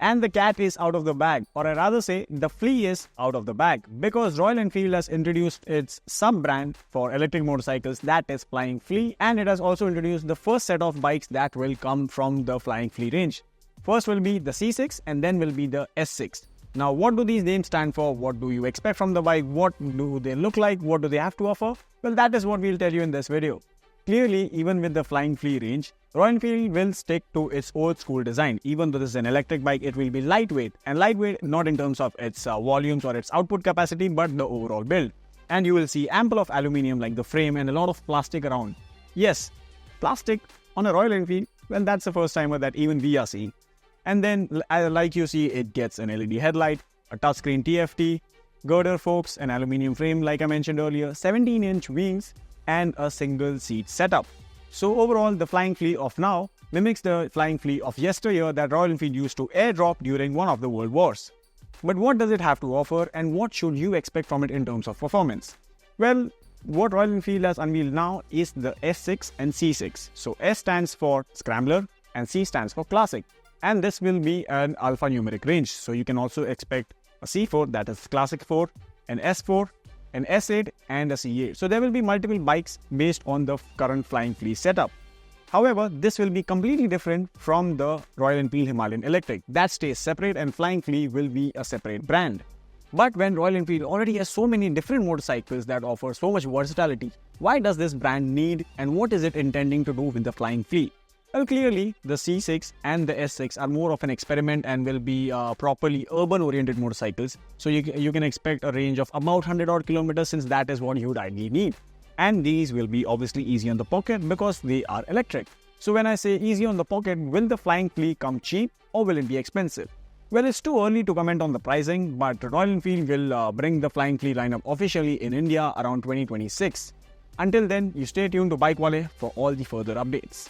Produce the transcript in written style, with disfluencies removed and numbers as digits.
And the cat is out of the bag, or I rather say the flea is out of the bag, because Royal Enfield has introduced its sub-brand for electric motorcycles, that is Flying Flea, and it has also introduced the first set of bikes that will come from the Flying Flea range. First will be the C6 and then will be the S6. Now, what do these names stand for? What do you expect from the bike? What do they look like? What do they have to offer? Well, that is what we'll tell you in this video. Clearly, even with the Flying Flea range, Royal Enfield will stick to its old school design. Even though this is an electric bike, it will be lightweight. And lightweight not in terms of its volumes or its output capacity, but the overall build. And you will see ample of aluminium like the frame and a lot of plastic around. Yes, plastic on a Royal Enfield, well, that's the first timer that even we are seeing. And then, like you see, it gets an LED headlight, a touchscreen TFT, girder forks, an aluminium frame like I mentioned earlier, 17-inch wheels, and a single seat setup. So overall, the Flying Flea of now mimics the Flying Flea of yesteryear that Royal Enfield used to airdrop during one of the world wars. But what does it have to offer, and what should you expect from it in terms of performance? Well, what Royal Enfield has unveiled now is the S6 and C6. So S stands for Scrambler and C stands for Classic. And this will be an alphanumeric range. So you can also expect a C4, that is Classic 4, an S4, an S8 and a C8. So there will be multiple bikes based on the current Flying Flea setup. However, this will be completely different from the Royal Enfield Himalayan Electric. That stays separate and Flying Flea will be a separate brand. But when Royal Enfield already has so many different motorcycles that offer so much versatility, why does this brand need and what is it intending to do with the Flying Flea? Well, clearly, the C6 and the S6 are more of an experiment and will be properly urban-oriented motorcycles. So you can expect a range of about 100 odd kilometers, since that is what you would ideally need. And these will be obviously easy on the pocket because they are electric. So when I say easy on the pocket, will the Flying Flea come cheap or will it be expensive? Well, it's too early to comment on the pricing, but Royal Enfield will bring the Flying Flea lineup officially in India around 2026. Until then, you stay tuned to BikeWale for all the further updates.